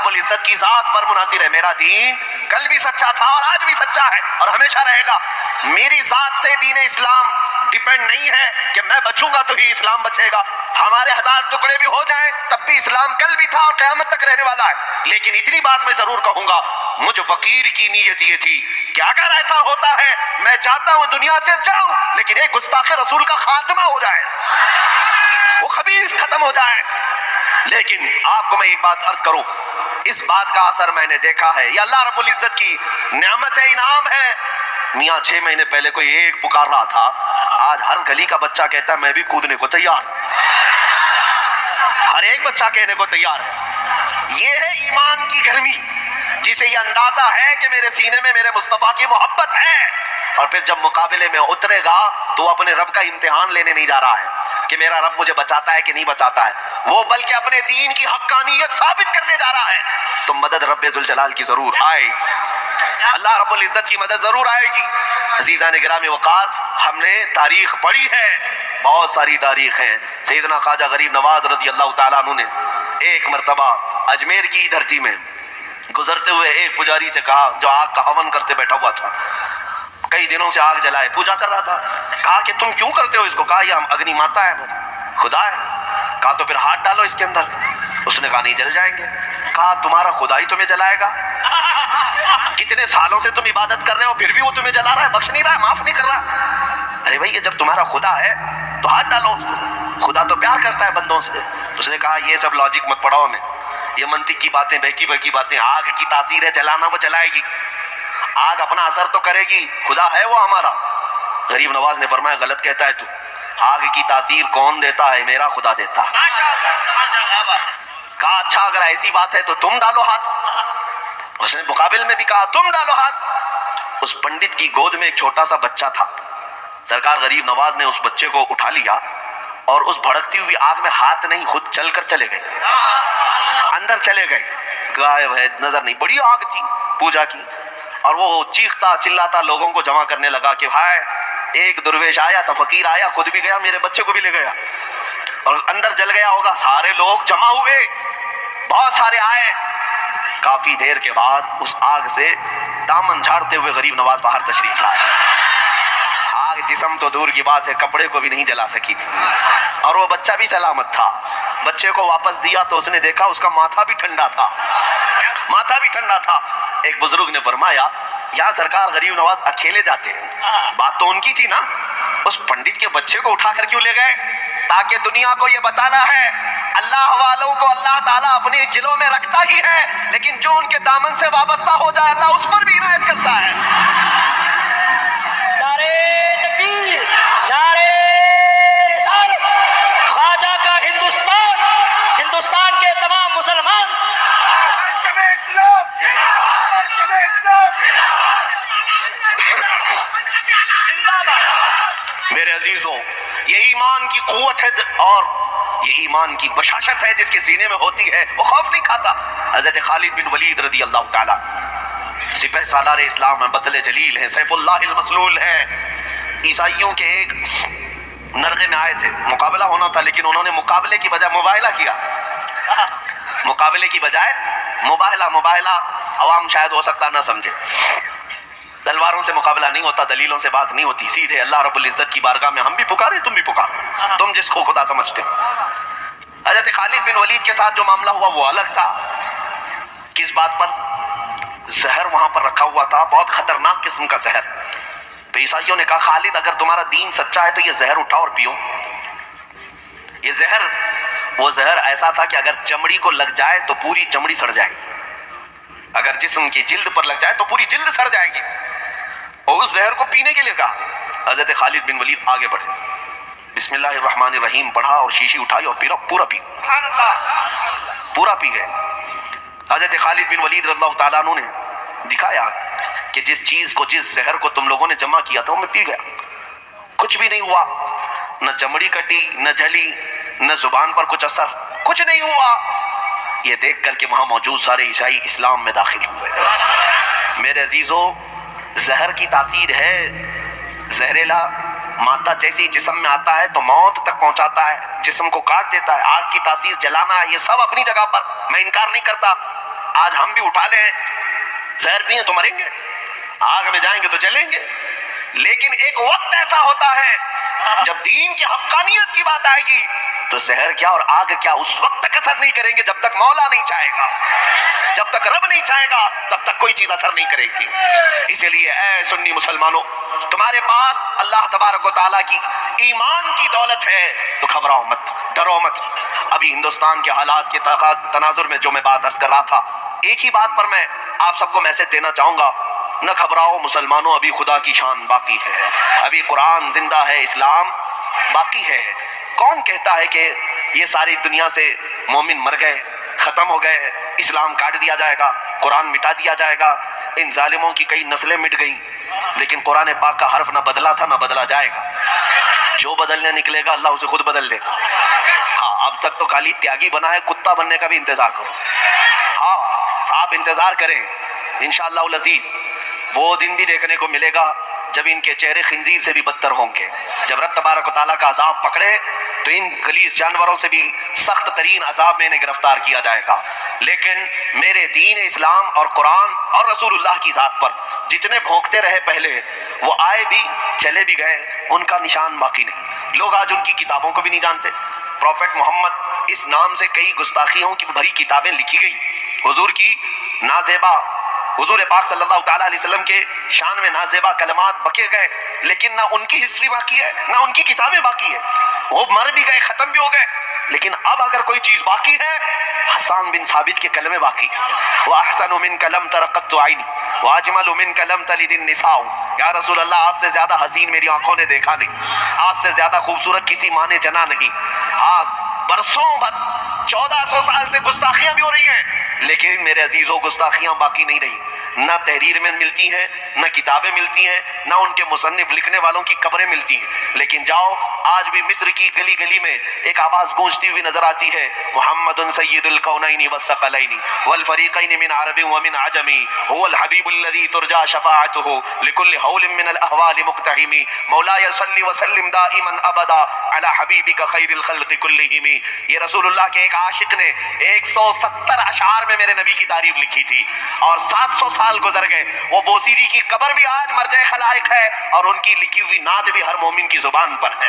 العزت کی ذات پر منحصر ہے. میرا دین کل بھی سچا تھا اور آج بھی سچا ہے اور ہمیشہ رہے گا. میری ذات سے دین اسلام ڈیپینڈ نہیں ہے کہ میں بچوں گا تو ہی اسلام بچے گا. ہمارے 1000 ٹکڑے بھی ہو جائیں تب بھی اسلام کل بھی تھا اور قیامت تک رہنے والا ہے. لیکن اتنی بات میں ضرور کہوں گا, مجھ فقیر کی نیت یہ تھی کہ اگر ایسا ہوتا ہے میں چاہتا ہوں دنیا سے جاؤں لیکن ایک گستاخ رسول کا خاتمہ ہو جائے, وہ خبیث ختم ہو جائے. لیکن آپ کو میں ایک بات عرض کروں, اس بات کا اثر میں نے دیکھا ہے. یہ اللہ رب العزت کی نعمت ہے, انعام ہے. میاں 6 مہینے پہلے کوئی ایک پکار رہا تھا, آج ہر گلی کا بچہ کہتا ہے میں بھی کودنے کو تیار. ہر ایک بچہ کہنے کو تیار ہے. یہ ہے ایمان کی گرمی, جسے یہ اندازہ ہے کہ میرے سینے میں میرے مصطفیٰ کی محبت ہے. اور پھر جب مقابلے میں اترے گا تو وہ اپنے رب کا امتحان لینے نہیں جا رہا ہے کہ میرا رب مجھے بچاتا ہے کہ نہیں بچاتا ہے, وہ بلکہ اپنے دین کی حقانیت ثابت کرنے جا رہا ہے. تو مدد رب ذوالجلال کی ضرور آئے گی, اللہ رب العزت کی مدد ضرور آئے گی. عزیزان گرامی وقار, ہم نے تاریخ پڑھی ہے, بہت ساری تاریخ ہیں. سیدنا خواجہ غریب نواز رضی اللہ تعالیٰ عنہ نے ایک مرتبہ اجمیر کی دھرتی میں گزرتے ہوئے ایک پجاری سے کہا, جو آگ کا ہون کرتے بیٹھا ہوا تھا, کئی دنوں سے آگ جلائے پوجا کر رہا تھا, کہا کہ تم کیوں کرتے ہو اس کو؟ کہا یہ اگنی ماتا ہے, خدا ہے. کہا تو پھر ہاتھ ڈالو اس کے اندر. اس نے کہا نہیں جل جائیں گے. کہا تمہارا خدا ہی تمہیں جلائے گا, کتنے سالوں سے تم عبادت کر رہے ہو پھر بھی وہ تمہیں جلا رہا ہے, بخش نہیں رہا ہے, معاف نہیں کر رہا. ارے بھائی یہ جب تمہارا خدا ہے تو ہاتھ ڈالو اس کو, خدا تو پیار کرتا ہے بندوں سے. اس نے کہا یہ سب لاجک مت پڑھاؤ ہمیں, یہ منطق کی باتیں, بہکی بہکی باتیں. آگ کی تاثیر ہے, جلانا وہ جلائے گی, آگ اپنا اثر تو کرے گی, خدا ہے وہ ہمارا. غریب نواز نے فرمایا غلط کہتا ہے تو, آگ کی تاثیر کون دیتا ہے؟ میرا خدا دیتا. کہا اچھا اگر ایسی بات ہے تو تم ڈالو ہاتھ. اس نے مقابل میں بھی کہا تم ڈالو ہاتھ. اس پنڈت کی گود میں ایک چھوٹا سا بچہ تھا. سرکار غریب نواز نے اس بچے کو اٹھا لیا اور اس بھڑکتی ہوئی آگ میں ہاتھ نہیں خود چل کر چلے گئے, اندر چلے گئے. غائب ہے, نظر نہیں. بڑی آگ تھی پوجا کی, اور وہ چیختا چلاتا لوگوں کو جمع کرنے لگا کہ بھائی ایک درویش آیا تھا, فقیر آیا, خود بھی گیا, میرے بچے کو بھی لے گیا, اور اندر جل گیا ہوگا. سارے لوگ جمع ہوئے, بہت سارے آئے. کافی دیر کے بعد اس آگ سے دامن جھاڑتے ہوئے غریب نواز باہر تشریف لائے. آگ جسم تو دور کی بات ہے, کپڑے کو بھی نہیں جلا سکی تھی, اور وہ بچہ بھی سلامت تھا. بچے کو واپس دیا تو اس نے دیکھا اس کا ماتھا بھی ٹھنڈا تھا, ماتھا بھی ٹھنڈا تھا. ایک بزرگ نے فرمایا یا سرکار غریب نواز اکیلے جاتے ہیں, بات تو ان کی تھی نا, اس پنڈت کے بچے کو اٹھا کر کیوں لے گئے؟ تاکہ دنیا کو یہ بتانا ہے اللہ والوں کو اللہ تعالیٰ اپنے دلوں میں رکھتا ہی ہے, لیکن جو ان کے دامن سے وابستہ ہو جائے اللہ اس پر بھی عنایت کرتا ہے. نعرے تکبیر, نعرے رسالت. خواجہ کا ہندوستان, ہندوستان کے تمام مسلمان. میرے عزیزوں, یہ ایمان کی قوت ہے اور یہ ایمان کی بشاشت ہے جس کے سینے میں ہوتی ہے, وہ خوف نہیں کھاتا. حضرت خالد بن ولید رضی اللہ تعالیٰ سپہ سالار اسلام ہیں, بطل جلیل ہیں, سیف اللہ المسلول ہیں. عیسائیوں کے ایک نرغے میں آئے تھے, مقابلہ ہونا تھا, لیکن انہوں نے مقابلے کی بجائے مباہلہ کیا. مقابلے کی بجائے مباہلہ عوام شاید ہو سکتا نہ سمجھے. تلواروں سے مقابلہ نہیں ہوتا, دلیلوں سے بات نہیں ہوتی, سیدھے اللہ رب العزت کی بارگاہ میں ہم بھی پکارے تم بھی پکارو, تم جس کو خدا سمجھتے ہو. حضرت خالد بن ولید کے ساتھ جو معاملہ ہوا وہ الگ تھا. کس بات پر؟ زہر وہاں پر رکھا ہوا تھا, بہت خطرناک قسم کا زہر. تو عیسائیوں نے کہا خالد اگر تمہارا دین سچا ہے تو یہ زہر اٹھاؤ اور پیو. یہ زہر, وہ زہر ایسا تھا کہ اگر چمڑی کو لگ جائے تو پوری چمڑی سڑ جائے گی, اگر جسم کی جلد پر لگ جائے تو پوری جلد سڑ جائے گی. اور اس زہر کو پینے کے لیے کہا. حضرت خالد بن ولید آگے بڑھے, بسم اللہ الرحمن الرحیم پڑھا اور شیشی اٹھائی اور پورا پی گئے. حضرت خالد بن ولید رضی اللہ تعالیٰ عنہ نے دکھایا کہ جس چیز کو, جس زہر کو تم لوگوں نے جمع کیا تھا وہ میں پی گیا, کچھ بھی نہیں ہوا, نہ چمڑی کٹی, نہ جلی, نہ زبان پر کچھ اثر, کچھ نہیں ہوا. یہ دیکھ کر کے وہاں موجود سارے عیسائی اسلام میں داخل ہوئے. میرے عزیزو, زہر کی تاثیر ہے, زہریلا مادہ جیسے ہی جسم میں آتا ہے تو موت تک پہنچاتا ہے, جسم کو کاٹ دیتا ہے. آگ کی تاثیر جلانا, یہ سب اپنی جگہ پر, میں انکار نہیں کرتا. آج ہم بھی اٹھا لیں زہر پیئیں تو مریں گے, آگ میں جائیں گے تو جلیں گے, لیکن ایک وقت ایسا ہوتا ہے جب دین کی حقانیت کی بات آئے گی تو زہر کیا اور آگ کیا اس وقت تک اثر نہیں کریں گے جب تک مولا نہیں چاہے گا, جب تک رب نہیں چاہے گا تب تک کوئی چیز اثر نہیں کرے گی. اسی لیے اے سنی مسلمانوں, تمہارے پاس اللہ تبارک و تعالیٰ کی ایمان کی دولت ہے تو گھبراؤ مت, ڈرو مت. ابھی ہندوستان کے حالات کے تناظر میں جو میں بات عرض کر رہا تھا, ایک ہی بات پر میں آپ سب کو میسج دینا چاہوں گا, نہ گھبراؤ مسلمانوں, ابھی خدا کی شان باقی ہے, ابھی قرآن زندہ ہے, اسلام باقی ہے. کون کہتا ہے کہ یہ ساری دنیا سے مومن مر گئے, ختم ہو گئے, اسلام کاٹ دیا جائے گا, قرآن مٹا دیا جائے گا؟ ان ظالموں کی کئی نسلیں مٹ گئیں, لیکن قرآن پاک کا حرف نہ بدلا تھا نہ بدلا جائے گا. جو بدلنے نکلے گا اللہ اسے خود بدل دے گا. ہاں, اب تک تو خالی تیاگی بنا ہے, کتا بننے کا بھی انتظار کرو. ہاں, آپ انتظار کریں, انشاءاللہ العزیز وہ دن بھی دیکھنے کو ملے گا جب ان کے چہرے خنزیر سے بھی بدتر ہوں گے. جب رب تبارک و تعالیٰ کا عذاب پکڑے تو ان غلیظ جانوروں سے بھی سخت ترین عذاب میں انہیں گرفتار کیا جائے گا. لیکن میرے دین اسلام اور قرآن اور رسول اللہ کی ذات پر جتنے بھونکتے رہے پہلے, وہ آئے بھی چلے بھی گئے, ان کا نشان باقی نہیں. لوگ آج ان کی کتابوں کو بھی نہیں جانتے. پروفیٹ محمد اس نام سے کئی گستاخیوں کی بھری کتابیں لکھی گئی. حضور کی نازیبا, حضور پاک صلی اللہ تعالیٰ علیہ وسلم کے شان میں نازیبا کلمات بکے گئے, لیکن نہ ان کی ہسٹری باقی ہے نہ ان کی کتابیں باقی ہے. وہ مر بھی گئے, ختم بھی ہو گئے, لیکن اب اگر کوئی چیز باقی ہے, حسان بن ثابت کے کلمے باقی ہیں. وَأَحْسَنُ مِنْكَ لَمْ تَرَ قَطُّ عَيْنِي وَأَجْمَلُ مِنْكَ لَمْ تَلِدِ النِّسَاءُ. یا رسول اللہ, آپ سے زیادہ حسین میری آنکھوں نے دیکھا نہیں, آپ سے زیادہ خوبصورت کسی ماں نے جنا نہیں. ہاں, برسوں بعد 1400 سال سے گستاخیاں بھی ہو رہی ہیں, لیکن میرے عزیزوں گستاخیاں باقی نہیں رہی. نہ تحریر میں ملتی ہیں, نہ کتابیں ملتی ہیں, نہ ان کے مصنف لکھنے والوں کی قبریں ملتی ہیں. لیکن جاؤ, آج بھی مصر کی گلی گلی میں ایک آواز گونجتی ہوئی نظر آتی ہے, محمد سید الکونین والثقلین والفریقین من عرب ومن عجم هو الحبیب الذی ترجى شفاعته لكل حول من الاحوال مقتحم. مولاي صل وسلم دائما ابدا على حبیبک خیر الخلق كلهم. یہ رسول اللہ کے ایک عاشق نے 170 اشعار میں میرے نبی کی تعریف لکھی تھی, اور 700 سال گزر گئے. وہ بوسیری کی قبر بھی آج مرجع خلائق ہے, اور ان کی لکھی ہوئی نعت بھی ہر مومن کی زبان پر ہے.